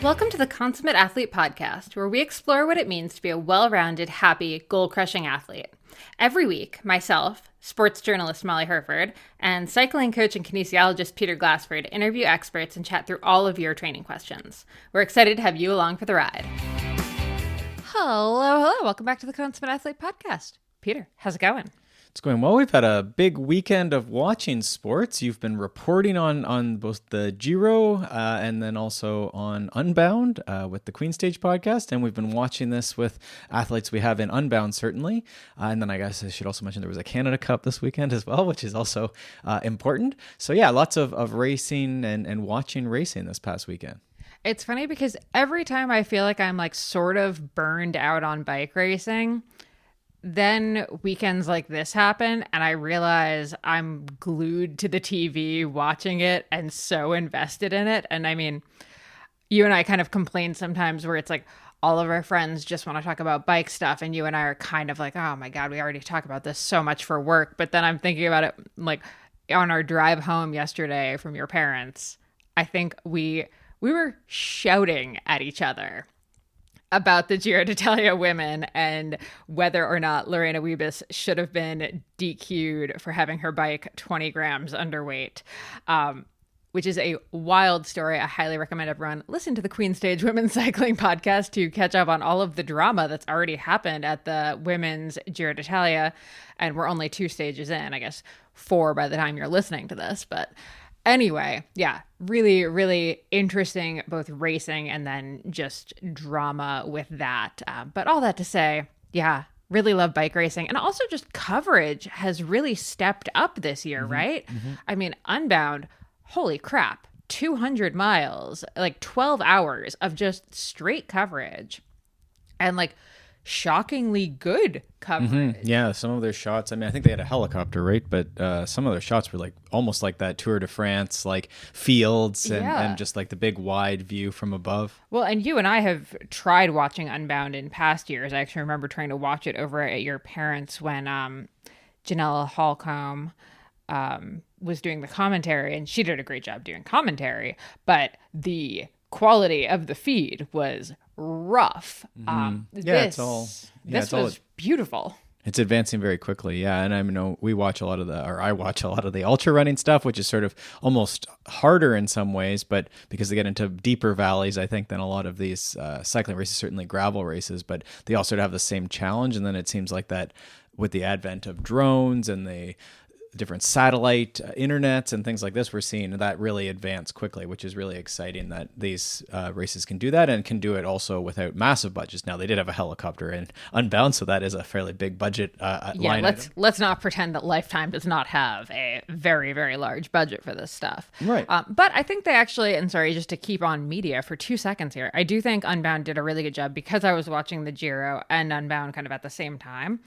Welcome to the Consummate Athlete Podcast, where we explore what it means to be a well-rounded, happy, goal-crushing athlete. Every week, myself, sports journalist Molly Herford, and cycling coach and kinesiologist Peter Glassford interview experts and chat through all of your training questions. We're excited to have you along for the ride. Hello. Welcome back to the Consummate Athlete Podcast. Peter, how's it going? It's going well. We've had a big weekend of watching sports. You've been reporting on both the Giro and then also on Unbound with the Queen Stage podcast. And we've been watching this with athletes we have in Unbound, certainly. And then I guess I should also mention there was a Canada Cup this weekend as well, which is also important. So yeah, lots of racing and watching racing this past weekend. It's funny because every time I feel like I'm like sort of burned out on bike racing, then weekends like this happen and I realize I'm glued to the TV watching it and so invested in it. And I mean, you and I kind of complain sometimes where it's like all of our friends just want to talk about bike stuff and you and I are kind of like, oh my God, we already talk about this so much for work. But then I'm thinking about it like on our drive home yesterday from your parents, I think we were shouting at each other about the Giro d'Italia women and whether or not Lorena Wiebes should have been DQ'd for having her bike 20 grams underweight, which is a wild story. I highly recommend everyone listen to the Queen Stage Women's Cycling Podcast to catch up on all of the drama that's already happened at the women's Giro d'Italia. And we're only 2 stages in, I guess 4 by the time you're listening to this, but anyway, yeah, really, really interesting, both racing and then just drama with that. But all that to say, yeah, really love bike racing. And also just coverage has really stepped up this year, right? Mm-hmm. I mean, Unbound, holy crap, 200 miles, like 12 hours of just straight coverage. And like shockingly good coverage. Mm-hmm. Yeah, some of their shots, I mean, I think they had a helicopter, right? But some of their shots were like almost like that Tour de France, like fields and just like the big wide view from above. Well, and you and I have tried watching Unbound in past years. I actually remember trying to watch it over at your parents' when Janella Holcomb was doing the commentary, and she did a great job doing commentary, but the quality of the feed was rough. This was beautiful. It's advancing very quickly, yeah. And I know I watch a lot of the ultra running stuff, which is sort of almost harder in some ways, but because they get into deeper valleys, I think, than a lot of these cycling races, certainly gravel races, but they all sort of have the same challenge. And then it seems like that with the advent of drones and the different satellite internets and things like this, we're seeing that really advance quickly, which is really exciting that these races can do that and can do it also without massive budgets. Now, they did have a helicopter in Unbound, so that is a fairly big budget line item. Let's not pretend that Lifetime does not have a very, very large budget for this stuff. Right. But I think they actually, and sorry, just to keep on media for 2 seconds here, I do think Unbound did a really good job because I was watching the Giro and Unbound kind of at the same time.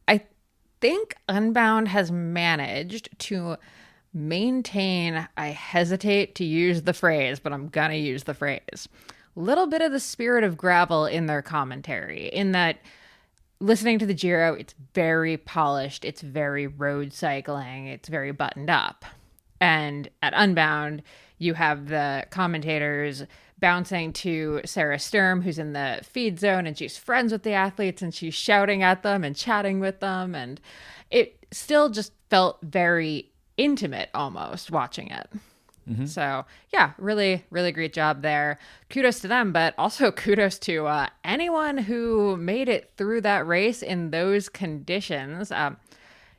I think Unbound has managed to maintain, I hesitate to use the phrase, but I'm gonna use the phrase, a little bit of the spirit of gravel in their commentary, in that listening to the Giro, it's very polished, it's very road cycling, it's very buttoned up. And at Unbound, you have the commentators bouncing to Sarah Sturm, who's in the feed zone, and she's friends with the athletes, and she's shouting at them and chatting with them. And it still just felt very intimate almost watching it. Mm-hmm. So yeah, really, really great job there. Kudos to them, but also kudos to anyone who made it through that race in those conditions.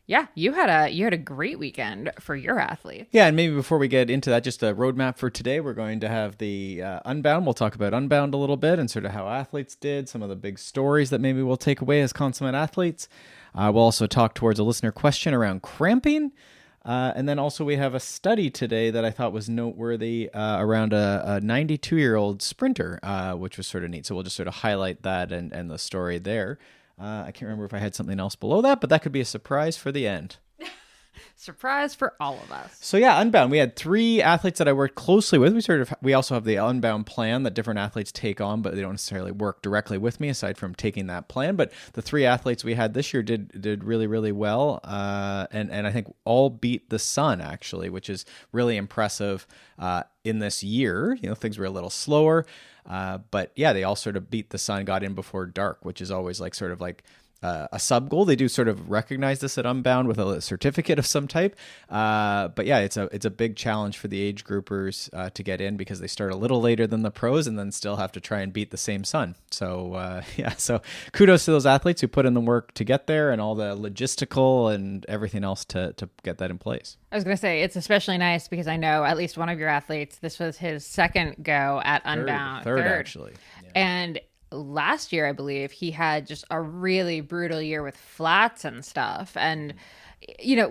Yeah, you had a great weekend for your athletes. Yeah, and maybe before we get into that, just a roadmap for today. We're going to have the Unbound. We'll talk about Unbound a little bit and sort of how athletes did, some of the big stories that maybe we'll take away as consummate athletes. We'll also talk towards a listener question around cramping. And then also we have a study today that I thought was noteworthy around a 92-year-old sprinter, which was sort of neat. So we'll just sort of highlight that and the story there. I can't remember if I had something else below that, but that could be a surprise for the end. Surprise for all of us. So yeah, Unbound. We had 3 athletes that I worked closely with. We also have the Unbound plan that different athletes take on, but they don't necessarily work directly with me aside from taking that plan. But the 3 athletes we had this year did really, really well. And I think all beat the sun actually, which is really impressive in this year. Things were a little slower. But yeah, they all sort of beat the sun, got in before dark, which is always like sort of like a sub goal. They do sort of recognize this at Unbound with a certificate of some type. But yeah, it's a big challenge for the age groupers to get in because they start a little later than the pros and then still have to try and beat the same sun. So so kudos to those athletes who put in the work to get there and all the logistical and everything else to get that in place. I was going to say, it's especially nice because I know at least one of your athletes, this was his second go at Unbound. Third actually. Yeah. And last year, I believe, he had just a really brutal year with flats and stuff. And,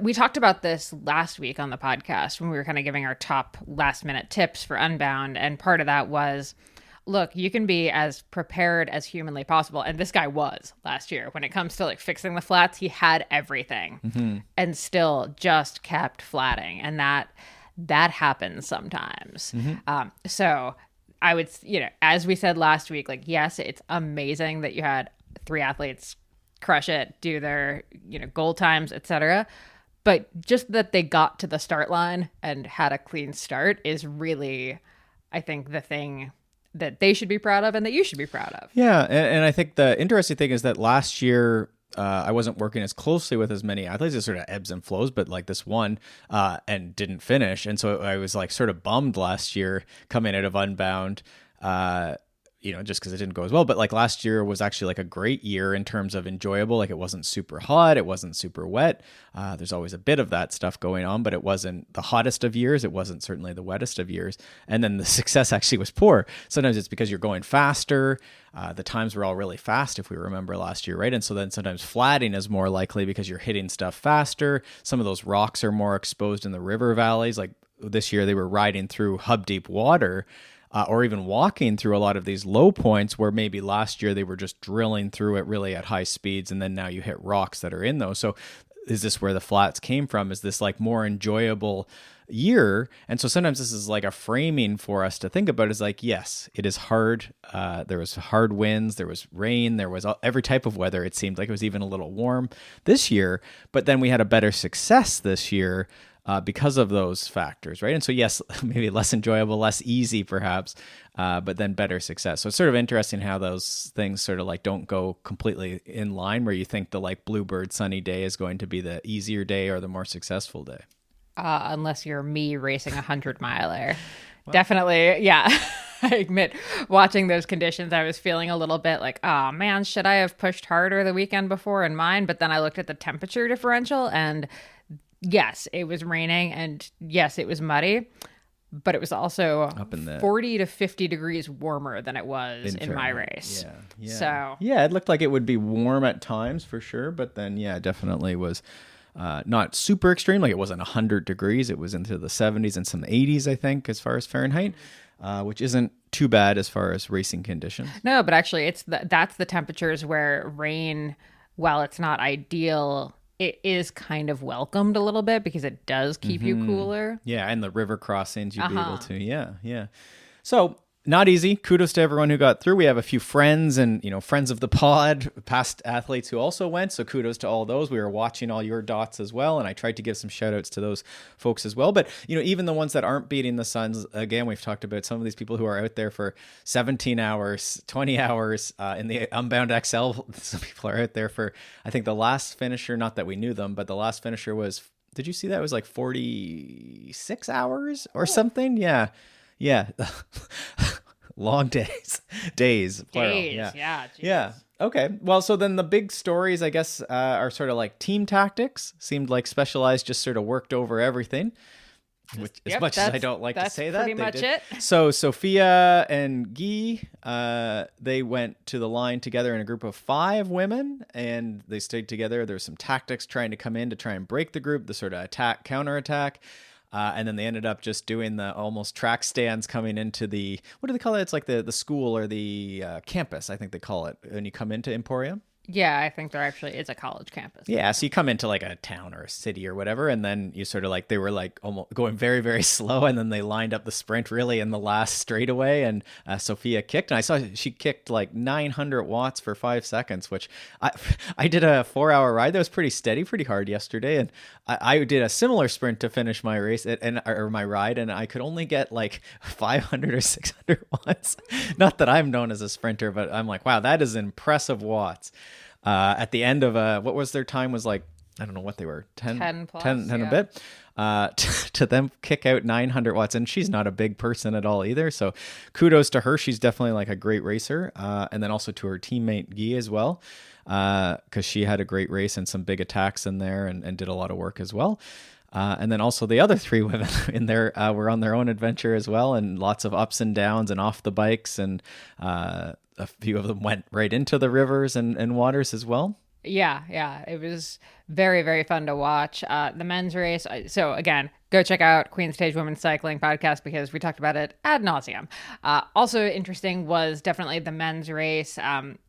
we talked about this last week on the podcast when we were kind of giving our top last minute tips for Unbound. And part of that was, look, you can be as prepared as humanly possible. And this guy was last year. When it comes to like fixing the flats, he had everything and still just kept flatting. And that happens sometimes. So I would, as we said last week, like, yes, it's amazing that you had 3 athletes crush it, do their, goal times, etc. But just that they got to the start line and had a clean start is really, I think, the thing that they should be proud of and that you should be proud of. Yeah. And I think the interesting thing is that last year, I wasn't working as closely with as many athletes. It sort of ebbs and flows, but like this one and didn't finish. And so I was like sort of bummed last year coming out of Unbound, just because it didn't go as well. But like last year was actually like a great year in terms of enjoyable. Like it wasn't super hot. It wasn't super wet. There's always a bit of that stuff going on, but it wasn't the hottest of years. It wasn't certainly the wettest of years. And then the success actually was poor. Sometimes it's because you're going faster. The times were all really fast, if we remember last year, right? And so then sometimes flatting is more likely because you're hitting stuff faster. Some of those rocks are more exposed in the river valleys. Like this year, they were riding through hub deep water. Or even walking through a lot of these low points where maybe last year they were just drilling through it really at high speeds, and then now you hit rocks that are in those. So is this where the flats came from? Is this like more enjoyable year? And so sometimes this is like a framing for us to think about is like, yes, it is hard. There was hard winds, there was rain, there was every type of weather. It seemed like it was even a little warm this year, but then we had a better success this year because of those factors, right? And so yes, maybe less enjoyable, less easy perhaps, but then better success. So it's sort of interesting how those things sort of like don't go completely in line where you think the like bluebird sunny day is going to be the easier day or the more successful day. Unless you're me racing 100-miler. Well, definitely, yeah. I admit, watching those conditions, I was feeling a little bit like, oh man, should I have pushed harder the weekend before in mine? But then I looked at the temperature differential and yes, it was raining and yes, it was muddy, but it was also up in the 40 to 50 degrees warmer than it was in my race. Yeah. So yeah, it looked like it would be warm at times for sure, but then definitely was not super extreme. Like it wasn't 100 degrees. It was into the 70s and some 80s, I think, as far as Fahrenheit, which isn't too bad as far as racing conditions. No, but actually that's the temperatures where rain, while it's not ideal, it is kind of welcomed a little bit because it does keep you cooler. Yeah, and the river crossings you'd be able to. Yeah. So not easy. Kudos to everyone who got through. We have a few friends and, friends of the pod, past athletes who also went. So kudos to all those. We were watching all your dots as well. And I tried to give some shout outs to those folks as well. But, even the ones that aren't beating the suns, again, we've talked about some of these people who are out there for 17 hours, 20 hours in the Unbound XL. Some people are out there for, I think the last finisher, not that we knew them, but the last finisher was, did you see that? It was like 46 hours or something? Yeah. Long days, plural. Yeah. Okay. Well, so then the big stories, I guess, are sort of like team tactics. Seemed like Specialized just sort of worked over everything. Which, as much as I don't like to say that, pretty much it. So Sophia and Guy, they went to the line together in a group of 5 women, and they stayed together. There was some tactics trying to come in to try and break the group, the sort of counterattack. And then they ended up just doing the almost track stands coming into the, what do they call it? It's like the school or the campus, I think they call it, when you come into Emporium. Yeah, I think there actually is a college campus. Yeah, so you come into like a town or a city or whatever, and then you sort of like, they were like almost going very, very slow, and then they lined up the sprint really in the last straightaway, and Sophia kicked, and I saw she kicked like 900 watts for 5 seconds, which I did a 4-hour ride that was pretty steady, pretty hard yesterday, and I did a similar sprint to finish my race or my ride, and I could only get like 500 or 600 watts. Not that I'm known as a sprinter, but I'm like, wow, that is impressive watts. At the end of what was their time was like, I don't know what they were, 10 plus, 10 yeah. a bit, to them kick out 900 watts. And she's not a big person at all either. So kudos to her. She's definitely like a great racer. And then also to her teammate Guy as well, because she had a great race and some big attacks in there and did a lot of work as well. And then also the other 3 women in there were on their own adventure as well, and lots of ups and downs and off the bikes, and a few of them went right into the rivers and waters as well. Yeah. It was very, very fun to watch. The men's race. So again, go check out Queen Stage Women's Cycling Podcast because we talked about it ad nauseum. Also interesting was definitely the men's race.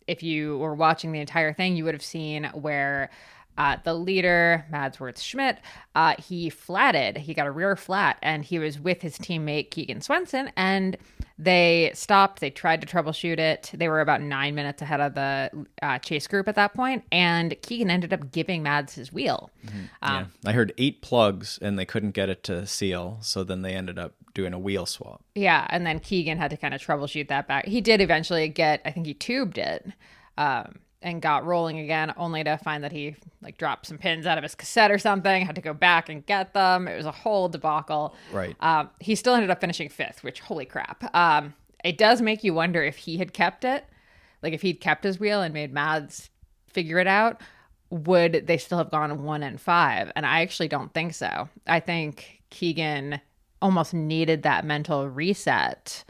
If you were watching the entire thing, you would have seen where the leader, Mads Wirtz Schmidt, he flatted. He got a rear flat, and he was with his teammate Keegan Swenson, and they stopped. They tried to troubleshoot it. They were about 9 minutes ahead of the chase group at that point, and Keegan ended up giving Mads his wheel. Yeah, I heard 8 plugs, and they couldn't get it to seal, so then they ended up doing a wheel swap. Yeah, and then Keegan had to kind of troubleshoot that back. He did eventually I think he tubed it. And got rolling again, only to find that he like dropped some pins out of his cassette or something, had to go back and get them. It was a whole debacle. Right. He still ended up finishing 5th, which holy crap. It does make you wonder if he had kept it, like if he'd kept his wheel and made Mads figure it out, would they still have gone 1 and 5? And I actually don't think so. I think Keegan almost needed that mental reset.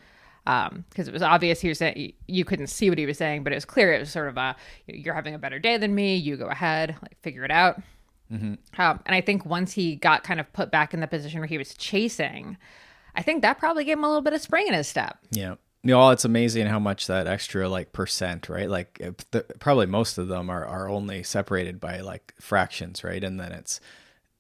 Because it was obvious he was saying, you couldn't see what he was saying, but it was clear it was sort of you're having a better day than me, you go ahead, like figure it out. Mm-hmm. And I think once he got kind of put back in the position where he was chasing, I think that probably gave him a little bit of spring in his step. Yeah. You know, it's amazing how much that extra like percent, right? Like probably most of them are only separated by like fractions, right? And then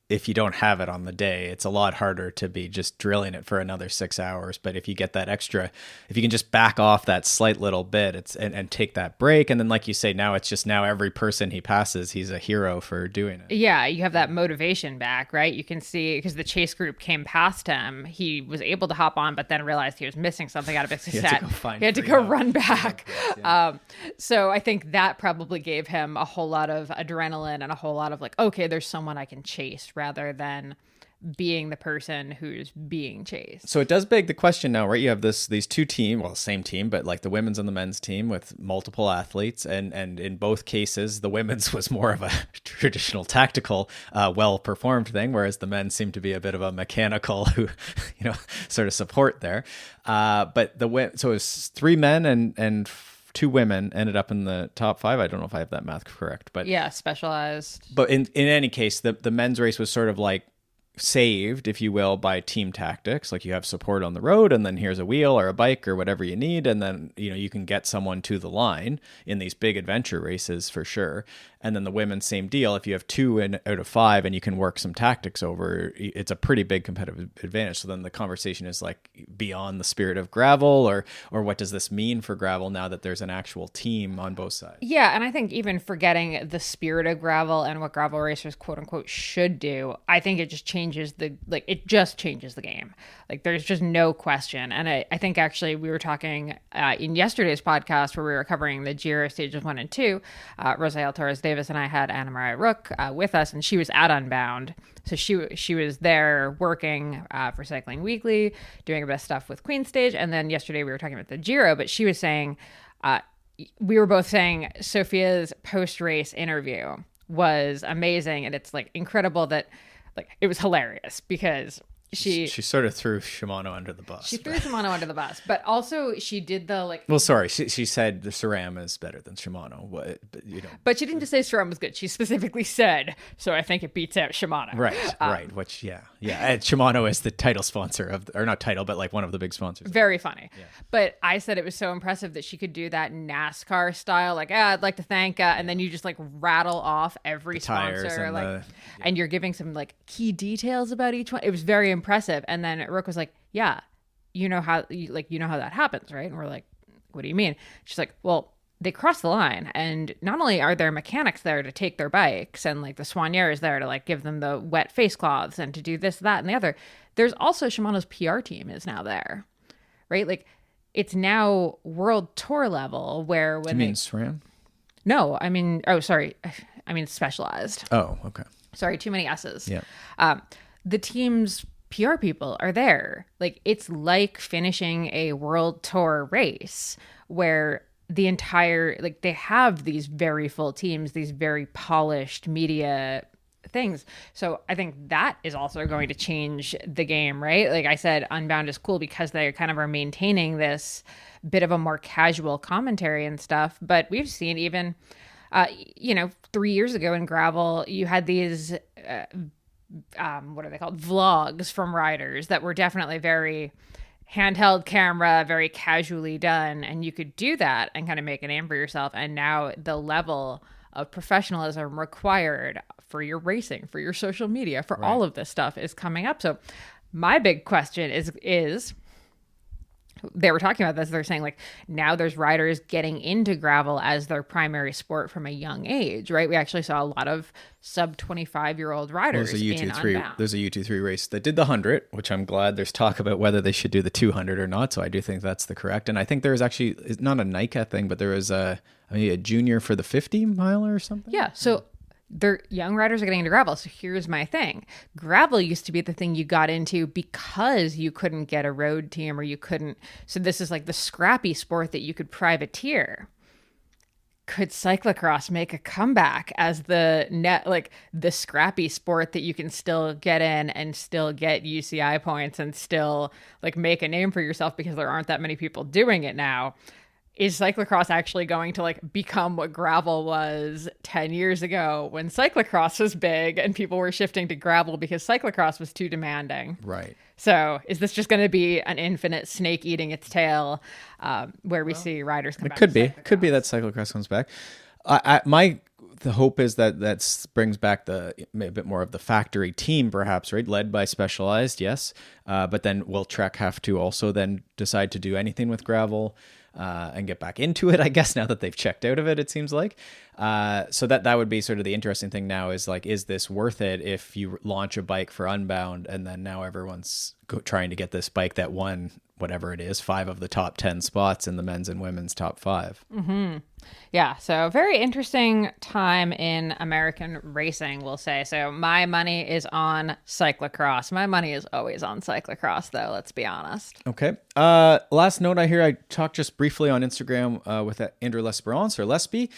if you don't have it on the day, it's a lot harder to be just drilling it for another 6 hours. But if you get that extra, if you can just back off that slight little bit, and take that break. And then, like you say, now every person he passes, he's a hero for doing it. Yeah. You have that motivation back, right? You can see, because the chase group came past him, he was able to hop on, but then realized he was missing something out of his cassette. He had to go run back. Yeah. So I think that probably gave him a whole lot of adrenaline and a whole lot of like, okay, there's someone I can chase, rather than being the person who's being chased. So it does beg the question now, right? You have these 2 teams, well, same team, but like the women's and the men's team with multiple athletes. And in both cases, the women's was more of a traditional tactical, well-performed thing, whereas the men seemed to be a bit of a mechanical, sort of support there. But so it was 3 men and 2 women ended up in the top 5. I don't know if I have that math correct, but yeah, specialized. But in any case, the men's race was sort of like saved, if you will, by team tactics. Like you have support on the road, and then here's a wheel or a bike or whatever you need, and then you can get someone to the line in these big adventure races for sure. And then the women, same deal. If you have 2 out of 5 and you can work some tactics over, it's a pretty big competitive advantage. So then the conversation is like beyond the spirit of gravel, or what does this mean for gravel now that there's an actual team on both sides? Yeah, and I think even forgetting the spirit of gravel and what gravel racers quote unquote should do, I think it just changes the game. Like there's just no question. And I think actually we were talking in yesterday's podcast where we were covering the Giro stages 1 and 2, Rosael Torres Davis and I had Anna Maria Rook with us, and she was at Unbound. So she was there working for Cycling Weekly, doing a bit of stuff with Queen Stage. And then yesterday we were talking about the Giro, but she was saying, we were both saying Sophia's post-race interview was amazing. And it's like incredible that like it was hilarious because she sort of threw Shimano under the bus. She threw Shimano under the bus, but also she did the like. Well, sorry, she said the SRAM is better than Shimano. But she didn't just say SRAM was good. She specifically said, so I think it beats out Shimano. Right, right. Which, yeah. And Shimano is the title sponsor of, or not title, but like one of the big sponsors. Very funny. Yeah. But I said it was so impressive that she could do that NASCAR style, like, I'd like to thank, and then you just like rattle off every sponsor, like, and you're giving some like key details about each one. It was very impressive. And then Rook was like, yeah, you know how that happens, right? And we're like, what do you mean? She's like, well, they cross the line, and not only are there mechanics there to take their bikes, and like the soigneur is there to like give them the wet face cloths and to do this, that, and the other. There's also Shimano's PR team is now there, right? Like it's now world tour level where when you mean SRAM? No, I mean, I mean Specialized. Oh, okay. Sorry, too many S's. Yeah. The team's PR people are there. Like it's like finishing a world tour race where the entire, like they have these very full teams, these very polished media things. So I think that is also going to change the game, right? Like I said, Unbound is cool because they kind of are maintaining this bit of a more casual commentary and stuff. But we've seen even, 3 years ago in gravel, you had these, what are they called? Vlogs from riders that were definitely very handheld camera, very casually done. And you could do that and kind of make a name for yourself. And now the level of professionalism required for your racing, for your social media, for all of this stuff is coming up. So my big question is they were talking about this. They're saying like now there's riders getting into gravel as their primary sport from a young age, right? We actually saw a lot of sub 25-year-old riders in Unbound. There's a U23 race that did the 100, which I'm glad there's talk about whether they should do the 200 or not. So I do think that's the correct. And I think there's actually, it's not a NICA thing, but there was a junior for the 50 miler or something. Yeah. So their young riders are getting into gravel. So here's my thing. Gravel used to be the thing you got into because you couldn't get a road team or you couldn't. So this is like the scrappy sport that you could privateer. Could cyclocross make a comeback as the scrappy sport that you can still get in and still get UCI points and still like make a name for yourself because there aren't that many people doing it now? Is cyclocross actually going to like become what gravel was 10 years ago when cyclocross was big and people were shifting to gravel because cyclocross was too demanding? Right. So is this just going to be an infinite snake eating its tail where we see riders come back? Could be that cyclocross comes back. The hope is that brings back a bit more of the factory team, perhaps, right? Led by Specialized, yes. But then will Trek have to also then decide to do anything with gravel and get back into it, I guess, now that they've checked out of it, it seems like. So that would be sort of the interesting thing now is like, is this worth it if you launch a bike for Unbound and then now everyone's trying to get this bike that won, whatever it is, 5 of the top 10 spots in the men's and women's top 5. Mm-hmm. Yeah, so very interesting time in American racing, we'll say. So my money is on cyclocross. My money is always on cyclocross, though, let's be honest. Okay. Last note I hear, I talked just briefly on Instagram with Andrew L'Esperance, or Lesby,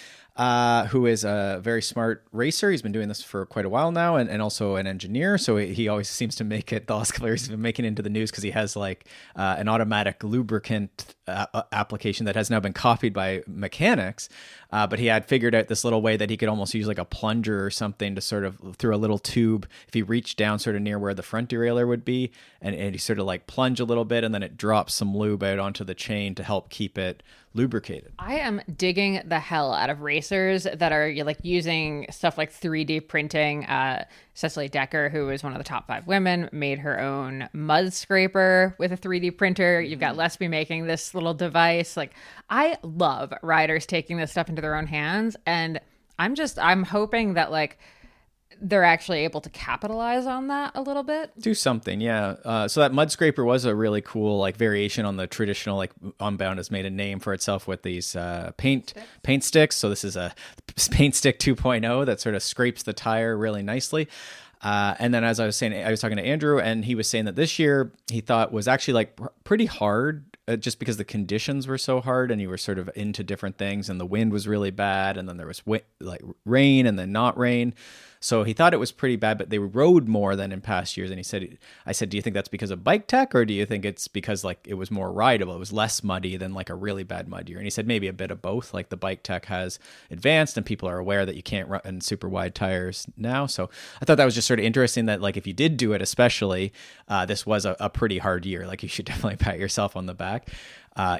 who is a very smart racer. He's been doing this for quite a while now and also an engineer. So he always seems to make it, the last couple of years he's been making it into the news because he has like an automatic lubricant application that has now been copied by mechanics. But he had figured out this little way that he could almost use like a plunger or something to sort of, through a little tube, if he reached down sort of near where the front derailleur would be, and he sort of like plunge a little bit, and then it drops some lube out onto the chain to help keep it lubricated. I am digging the hell out of racers that are like using stuff like 3D printing. Cecily Decker, who is one of the top 5 women, made her own mud scraper with a 3D printer. You've got Lesby making this little device. Like, I love riders taking this stuff into their own hands, and I'm hoping that like they're actually able to capitalize on that a little bit. Do something, yeah. So that mud scraper was a really cool like variation on the traditional, like Unbound has made a name for itself with these paint sticks. So this is a paint stick 2.0 that sort of scrapes the tire really nicely. And then as I was saying, I was talking to Andrew and he was saying that this year he thought was actually like pretty hard just because the conditions were so hard and you were sort of into different things and the wind was really bad and then there was like rain and then not rain. So he thought it was pretty bad, but they rode more than in past years. And I said, do you think that's because of bike tech, or do you think it's because like it was more rideable? It was less muddy than like a really bad mud year. And he said maybe a bit of both. Like the bike tech has advanced and people are aware that you can't run in super wide tires now. So I thought that was just sort of interesting that like if you did do it, especially, this was a pretty hard year. Like you should definitely pat yourself on the back.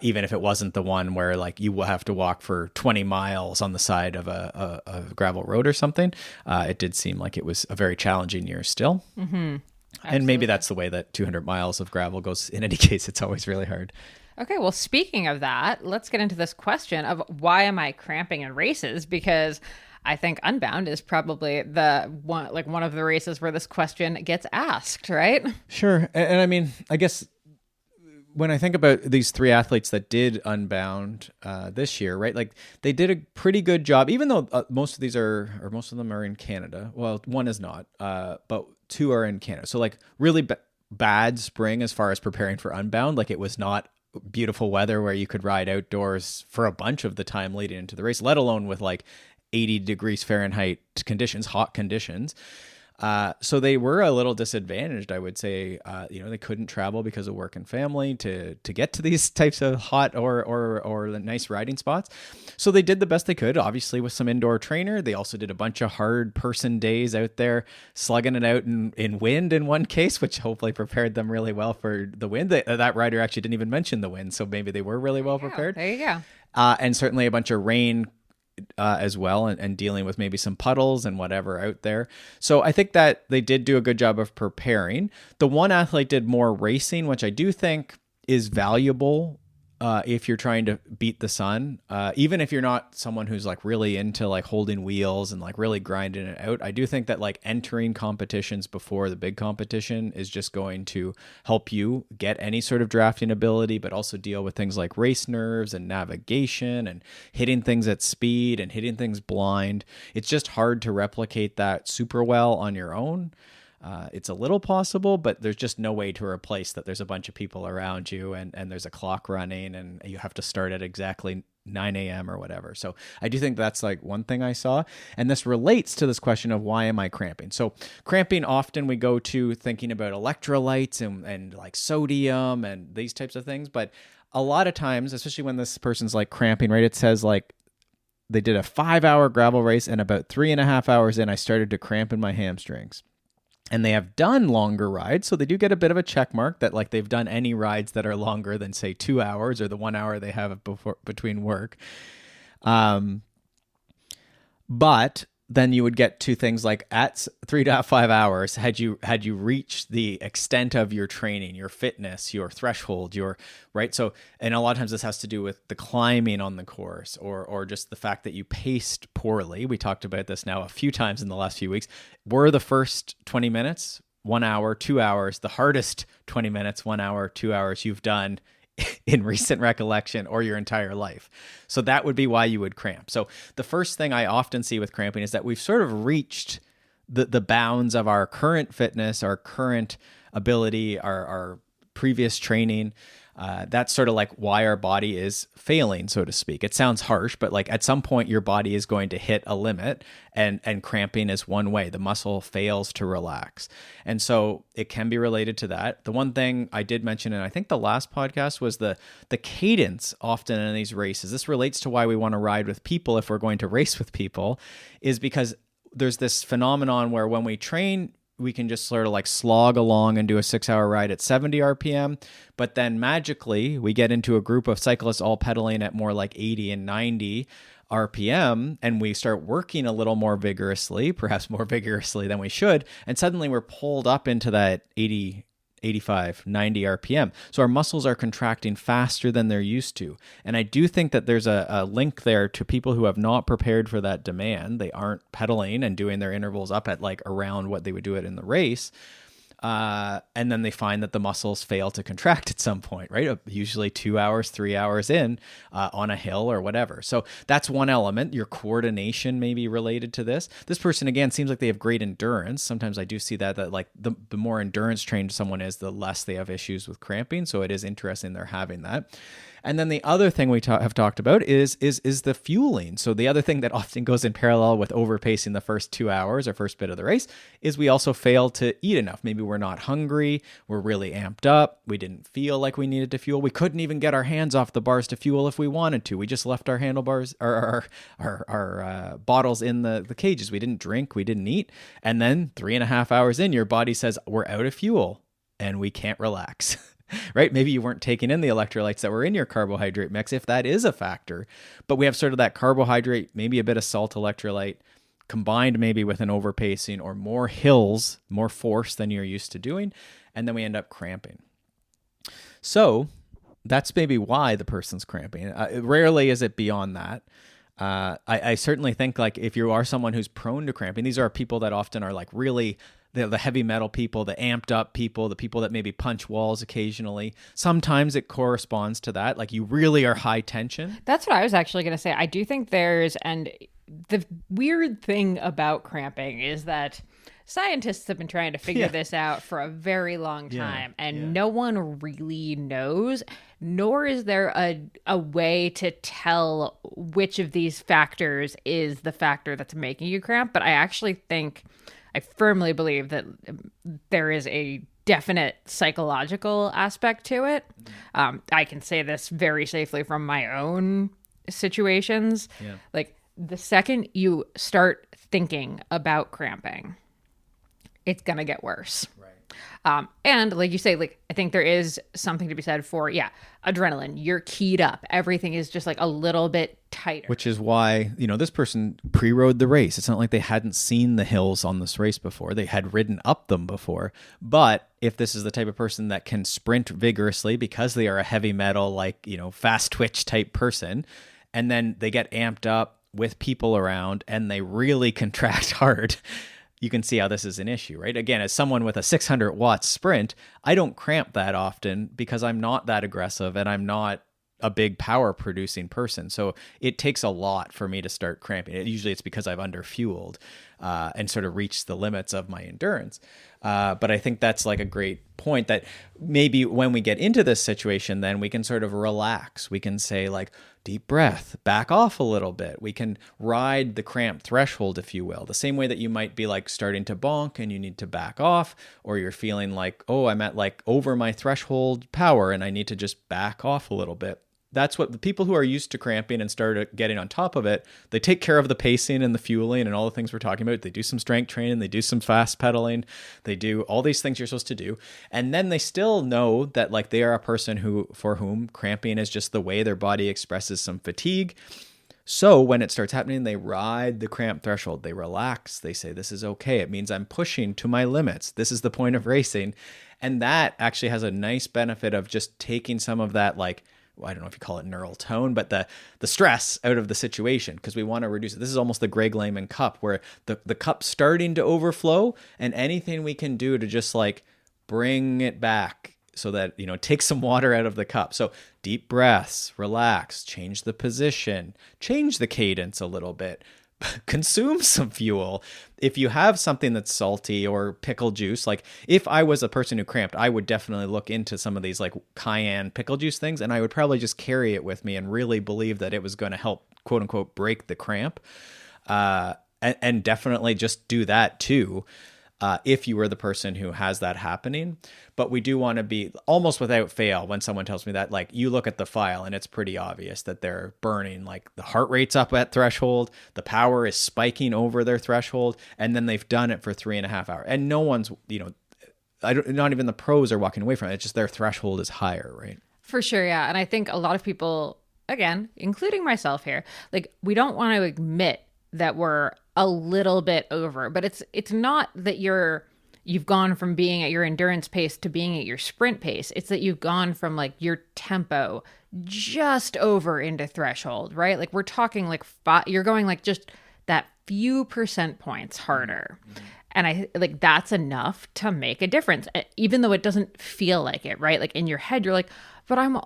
Even if it wasn't the one where like you will have to walk for 20 miles on the side of a gravel road or something. It did seem like it was a very challenging year still. Mm-hmm. And maybe that's the way that 200 miles of gravel goes. In any case, it's always really hard. Okay, well, speaking of that, let's get into this question of why am I cramping in races? Because I think Unbound is probably one of the races where this question gets asked, right? Sure. And I mean, I guess when I think about these 3 athletes that did Unbound this year, right? Like they did a pretty good job, even though most of them are in Canada. Well, one is not, but 2 are in Canada. So like really bad spring as far as preparing for Unbound. Like it was not beautiful weather where you could ride outdoors for a bunch of the time leading into the race, let alone with like 80 degrees Fahrenheit conditions, hot conditions. So they were a little disadvantaged, I would say. They couldn't travel because of work and family to get to these types of hot or nice riding spots. So they did the best they could, obviously with some indoor trainer. They also did a bunch of hard person days out there, slugging it out in wind in one case, which hopefully prepared them really well for the wind. That rider actually didn't even mention the wind, so maybe they were really well prepared. There you go. And certainly a bunch of rain as well, and dealing with maybe some puddles and whatever out there. So I think that they did do a good job of preparing. The one athlete did more racing, which I do think is valuable if you're trying to beat the sun. Even if you're not someone who's like really into like holding wheels and like really grinding it out, I do think that like entering competitions before the big competition is just going to help you get any sort of drafting ability, but also deal with things like race nerves and navigation and hitting things at speed and hitting things blind. It's just hard to replicate that super well on your own. It's a little possible, but there's just no way to replace that. There's a bunch of people around you and there's a clock running and you have to start at exactly 9 a.m. or whatever. So I do think that's like one thing I saw. And this relates to this question of why am I cramping? So cramping, often we go to thinking about electrolytes and like sodium and these types of things. But a lot of times, especially when this person's like cramping, right, it says like they did a 5-hour gravel race and about 3.5 hours in, I started to cramp in my hamstrings. And they have done longer rides, so they do get a bit of a check mark that like they've done any rides that are longer than say 2 hours or the 1 hour they have between work. But then you would get to things like at 3.5 hours, had you reached the extent of your training, your fitness, your threshold, right? So, and a lot of times this has to do with the climbing on the course or just the fact that you paced poorly. We talked about this now a few times in the last few weeks. Were the first 20 minutes, 1 hour, 2 hours, the hardest 20 minutes, 1 hour, 2 hours you've done in recent recollection or your entire life? So that would be why you would cramp. So the first thing I often see with cramping is that we've sort of reached the bounds of our current fitness, our current ability, our previous training. That's sort of like why our body is failing, so to speak. It sounds harsh, but like at some point your body is going to hit a limit, and cramping is one way. The muscle fails to relax. And so it can be related to that. The one thing I did mention, and I think the last podcast, was the cadence often in these races. This relates to why we want to ride with people if we're going to race with people, is because there's this phenomenon where when we train, we can just sort of like slog along and do a 6-hour ride at 70 RPM. But then magically we get into a group of cyclists all pedaling at more like 80 and 90 RPM, and we start working a little more vigorously, perhaps more vigorously than we should. And suddenly we're pulled up into that 80, 85, 90 RPM. So our muscles are contracting faster than they're used to. And I do think that there's a link there to people who have not prepared for that demand. They aren't pedaling and doing their intervals up at like around what they would do it in the race. And then they find that the muscles fail to contract at some point, right? Usually 2 hours, 3 hours in on a hill or whatever. So that's one element. Your coordination may be related to this. This person, again, seems like they have great endurance. Sometimes I do see that like the more endurance trained someone is, the less they have issues with cramping. So it is interesting they're having that. And then the other thing we have talked about is the fueling. So the other thing that often goes in parallel with overpacing the first 2 hours or first bit of the race is we also fail to eat enough. Maybe we're not hungry. We're really amped up. We didn't feel like we needed to fuel. We couldn't even get our hands off the bars to fuel if we wanted to. We just left our handlebars or our bottles in the cages. We didn't drink. We didn't eat. And then 3.5 hours in, your body says, we're out of fuel and we can't relax. Right? Maybe you weren't taking in the electrolytes that were in your carbohydrate mix, if that is a factor. But we have sort of that carbohydrate, maybe a bit of salt electrolyte combined maybe with an overpacing or more hills, more force than you're used to doing. And then we end up cramping. So that's maybe why the person's cramping. Rarely is it beyond that. I certainly think like if you are someone who's prone to cramping, these are people that often are like really the heavy metal people, the amped up people, the people that maybe punch walls occasionally. Sometimes it corresponds to that. Like you really are high tension. That's what I was actually going to say. I do think and the weird thing about cramping is that scientists have been trying to figure this out for a very long time, and no one really knows, nor is there a way to tell which of these factors is the factor that's making you cramp. But I firmly believe that there is a definite psychological aspect to it. I can say this very safely from my own situations. Yeah. Like the second you start thinking about cramping, it's going to get worse. Right. And like you say, like, I think there is something to be said for, adrenaline. You're keyed up. Everything is just like a little bit tighter. Which is why, this person pre-rode the race. It's not like they hadn't seen the hills on this race before. They had ridden up them before. But if this is the type of person that can sprint vigorously because they are a heavy metal, like, fast twitch type person, and then they get amped up with people around and they really contract hard, you can see how this is an issue, right? Again, as someone with a 600 watts sprint, I don't cramp that often because I'm not that aggressive and I'm not a big power producing person. So it takes a lot for me to start cramping. Usually it's because I've underfueled and sort of reached the limits of my endurance. But I think that's like a great point that maybe when we get into this situation, then we can sort of relax. We can say like, deep breath, back off a little bit. We can ride the cramp threshold, if you will, the same way that you might be like starting to bonk and you need to back off, or you're feeling like, oh, I'm at like over my threshold power and I need to just back off a little bit. That's what the people who are used to cramping and start getting on top of it, they take care of the pacing and the fueling and all the things we're talking about. They do some strength training, they do some fast pedaling, they do all these things you're supposed to do. And then they still know that like they are a person for whom cramping is just the way their body expresses some fatigue. So when it starts happening, they ride the cramp threshold, they relax, they say, this is okay. It means I'm pushing to my limits. This is the point of racing. And that actually has a nice benefit of just taking some of that, like, I don't know if you call it neural tone, but the stress out of the situation, because we want to reduce it. This is almost the Greg Lehman cup, where the cup's starting to overflow, and anything we can do to just like bring it back so that, take some water out of the cup. So deep breaths, relax, change the position, change the cadence a little bit, consume some fuel. If you have something that's salty or pickle juice, like if I was a person who cramped, I would definitely look into some of these like cayenne pickle juice things, and I would probably just carry it with me and really believe that it was going to help, quote unquote, break the cramp. And definitely just do that too. If you were the person who has that happening. But we do want to be almost without fail when someone tells me that, like, you look at the file and it's pretty obvious that they're burning, like the heart rate's up at threshold, the power is spiking over their threshold, and then they've done it for 3.5 hours. And no one's, not even the pros are walking away from it. It's just their threshold is higher, right? For sure, yeah. And I think a lot of people, again, including myself here, like we don't want to admit that we're a little bit over, but it's not that you've gone from being at your endurance pace to being at your sprint pace. It's that you've gone from like your tempo just over into threshold, right? Like we're talking like you're going like just that few percent points harder. Mm-hmm. And I like that's enough to make a difference, even though it doesn't feel like it, right? Like in your head, you're like, but I'm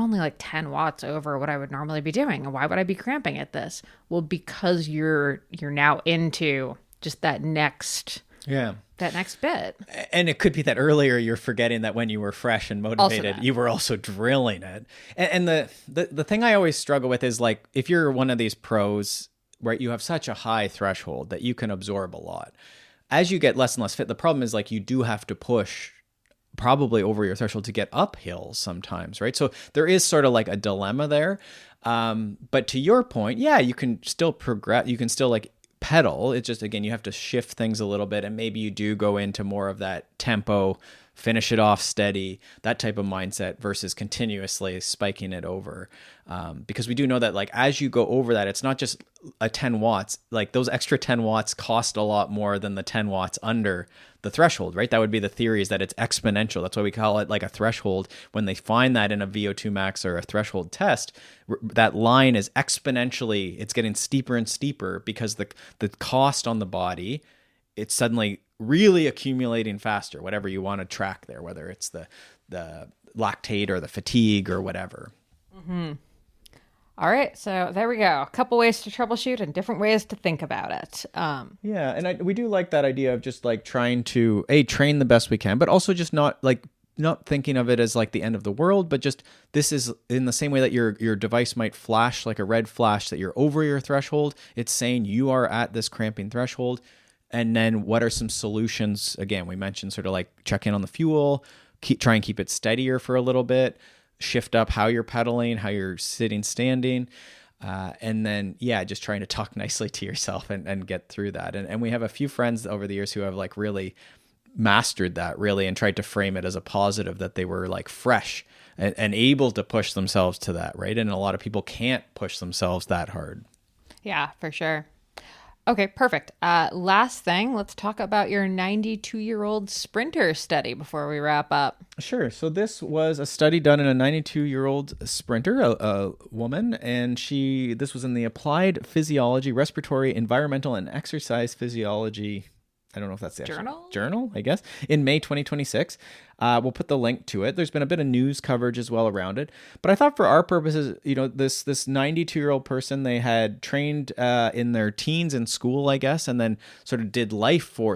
only like 10 watts over what I would normally be doing. And why would I be cramping at this? Well, because you're now into just that next bit. And it could be that earlier you're forgetting that when you were fresh and motivated, you were also drilling it. And the thing I always struggle with is like, if you're one of these pros, right, you have such a high threshold that you can absorb a lot. As you get less and less fit, the problem is like you do have to push probably over your threshold to get up hills sometimes, right? So there is sort of like a dilemma there. But to your point, yeah, you can still progress. You can still like pedal. It's just, again, you have to shift things a little bit, and maybe you do go into more of that tempo, finish it off steady, that type of mindset versus continuously spiking it over. Because we do know that like as you go over that, it's not just a 10 watts, like those extra 10 watts cost a lot more than the 10 watts under the threshold, right? That would be the theory, is that it's exponential. That's why we call it like a threshold. When they find that in a VO2 max or a threshold test, that line is exponentially, it's getting steeper and steeper because the cost on the body, it's suddenly really accumulating faster, whatever you want to track there, whether it's the lactate or the fatigue or whatever. Mm-hmm. All right, so there we go. A couple ways to troubleshoot and different ways to think about it. Yeah, and we do like that idea of just like trying to train the best we can, but also just not thinking of it as like the end of the world, but just this is in the same way that your device might flash like a red flash that you're over your threshold. It's saying you are at this cramping threshold. And then what are some solutions? Again, we mentioned sort of like check in on the fuel, try and keep it steadier for a little bit, shift up how you're pedaling, how you're sitting, standing. And then, just trying to talk nicely to yourself and get through that. And we have a few friends over the years who have like really mastered that really and tried to frame it as a positive, that they were like fresh and able to push themselves to that, right? And a lot of people can't push themselves that hard. Yeah, for sure. Okay, perfect. Last thing, let's talk about your 92-year-old sprinter study before we wrap up. Sure. So this was a study done in a 92-year-old sprinter, a woman, and this was in the Applied Physiology, Respiratory, Environmental, and Exercise Physiology. I don't know if that's the journal, I guess, in May 2026. We'll put the link to it. There's been a bit of news coverage as well around it. But I thought for our purposes, this 92-year-old person, they had trained in their teens in school, I guess, and then sort of did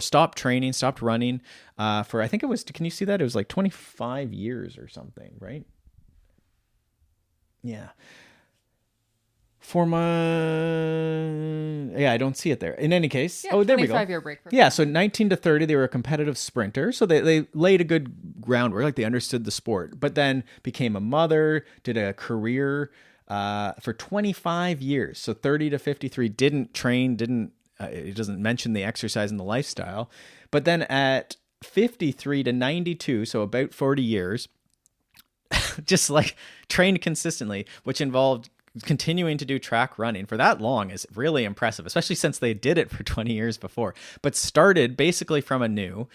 stopped training, stopped running for, I think it was, can you see that? It was like 25 years or something, right? Yeah. I don't see it there. In any case, there we go. 25-year break. So 19 to 30, they were a competitive sprinter. So they laid a good groundwork, like they understood the sport, but then became a mother, did a career for 25 years. So 30 to 53, didn't train, it doesn't mention the exercise and the lifestyle. But then at 53 to 92, so about 40 years, just like trained consistently, which involved continuing to do track running for that long is really impressive, especially since they did it for 20 years before, but started basically from anew,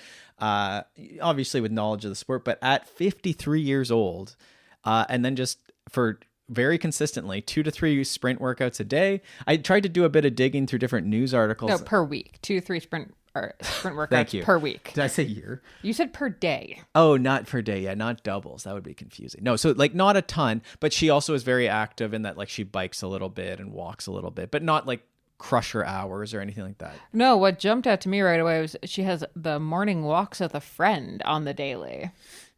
obviously with knowledge of the sport, but at 53 years old, and then just for very consistently 2 to 3 sprint workouts a day. I tried to do a bit of digging through different news articles. No, per week. 2 to 3 sprint workouts per week. Did I say year? You said per day. Oh, not per day. Yeah, not doubles. That would be confusing. No, so like not a ton, but she also is very active in that like she bikes a little bit and walks a little bit, but not like crusher hours or anything like that. No, what jumped out to me right away was she has the morning walks with a friend on the daily.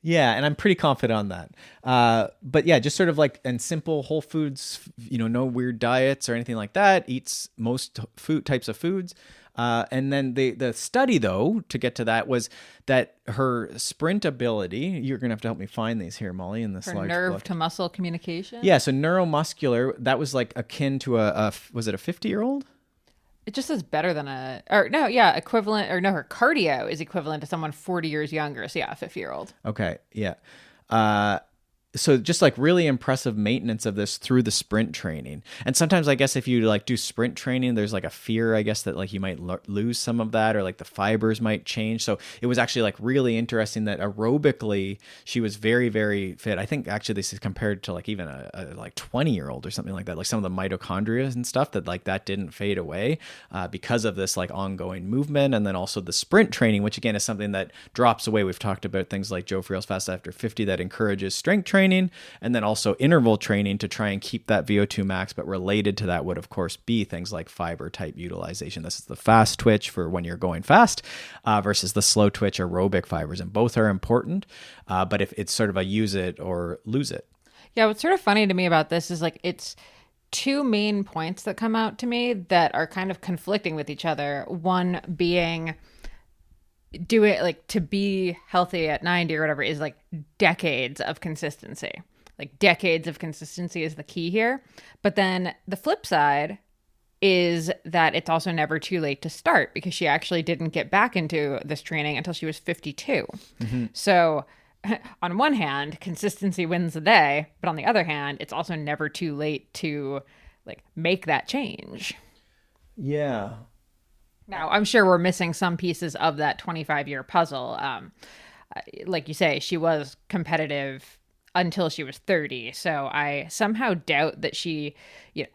Yeah, and I'm pretty confident on that. But yeah, just sort of like, and simple whole foods, no weird diets or anything like that, eats most types of foods. And then the study, though, to get to that, was that her sprint ability, you're going to have to help me find these here, Molly, in this her large nerve book. to muscle communication? Yeah, so neuromuscular, that was like akin to was it a 50-year-old? It just says better than equivalent, her cardio is equivalent to someone 40 years younger. So yeah, a 50-year-old. Okay, yeah. so just like really impressive maintenance of this through the sprint training. And sometimes I guess if you like do sprint training, there's like a fear, I guess, that like you might lose some of that, or like the fibers might change. So it was actually like really interesting that aerobically she was very, very fit. I think actually this is compared to like even a like 20-year-old or something like that, like some of the mitochondria and stuff, that like that didn't fade away because of this like ongoing movement. And then also the sprint training, which again is something that drops away. We've talked about things like Joe Friel's Fast After 50 that encourages strength training, and then also interval training to try and keep that VO2 max. But related to that would, of course, be things like fiber type utilization. This is the fast twitch for when you're going fast versus the slow twitch aerobic fibers. And both are important, but if it's sort of a use it or lose it. Yeah, what's sort of funny to me about this is like it's two main points that come out to me that are kind of conflicting with each other. One being to be healthy at 90 or whatever is like decades of consistency. Like decades of consistency is the key here. But then the flip side is that it's also never too late to start, because she actually didn't get back into this training until she was 52. Mm-hmm. So on one hand, consistency wins the day, but on the other hand, it's also never too late to like make that change. Yeah. Now, I'm sure we're missing some pieces of that 25-year puzzle. Like you say, she was competitive until she was 30. So I somehow doubt that she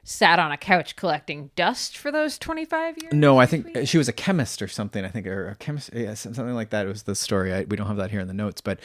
sat on a couch collecting dust for those 25 years. No, I think she was a chemist or something. I think, or a chemist, yeah, something like that. It was the story. We don't have that here in the notes, but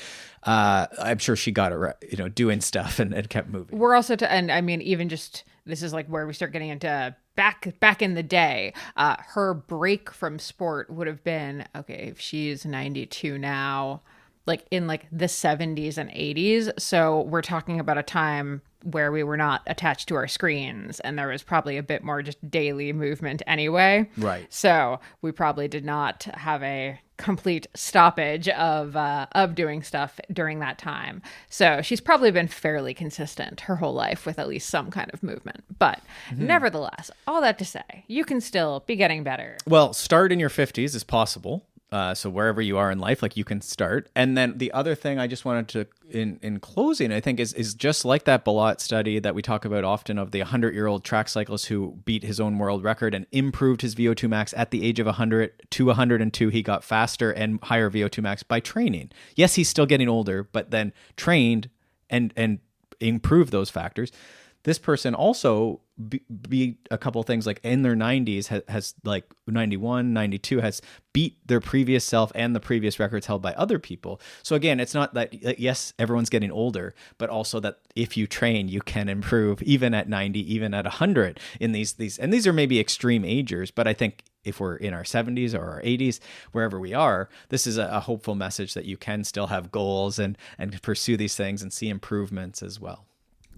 I'm sure she got it, doing stuff and kept moving. We're also and I mean, even just this is like where we start getting into back in the day. Her break from sport would have been, okay, if she's 92 now, like in like the 70s and 80s. So we're talking about a time where we were not attached to our screens, and there was probably a bit more just daily movement anyway. Right. So we probably did not have a complete stoppage of doing stuff during that time. So she's probably been fairly consistent her whole life with at least some kind of movement. But nevertheless, all that to say, you can still be getting better. Well, start in your 50s is possible. So wherever you are in life, like you can start. And then the other thing I just wanted to, in closing, I think is just like that Balot study that we talk about often of the 100-year-old track cyclist who beat his own world record and improved his VO2 max at the age of 100 to 102. He got faster and higher VO2 max by training. Yes, he's still getting older, but then trained and improved those factors. This person also beat a couple of things like in their 90s has like 91, 92 has beat their previous self and the previous records held by other people. So again, it's not that, yes, everyone's getting older, but also that if you train, you can improve even at 90, even at 100 in these, and these are maybe extreme agers, but I think if we're in our 70s or our 80s, wherever we are, this is a hopeful message that you can still have goals and pursue these things and see improvements as well.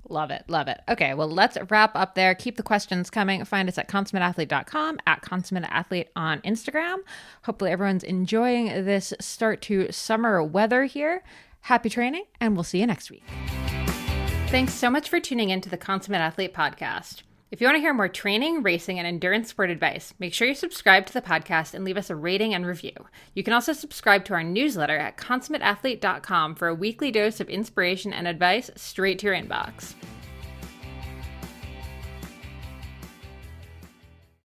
Love it. Love it. Okay, well, let's wrap up there. Keep the questions coming. Find us at consummateathlete.com, at consummateathlete on Instagram. Hopefully everyone's enjoying this start to summer weather here. Happy training, and we'll see you next week. Thanks so much for tuning in to the Consummate Athlete Podcast. If you want to hear more training, racing, and endurance sport advice, make sure you subscribe to the podcast and leave us a rating and review. You can also subscribe to our newsletter at consummateathlete.com for a weekly dose of inspiration and advice straight to your inbox.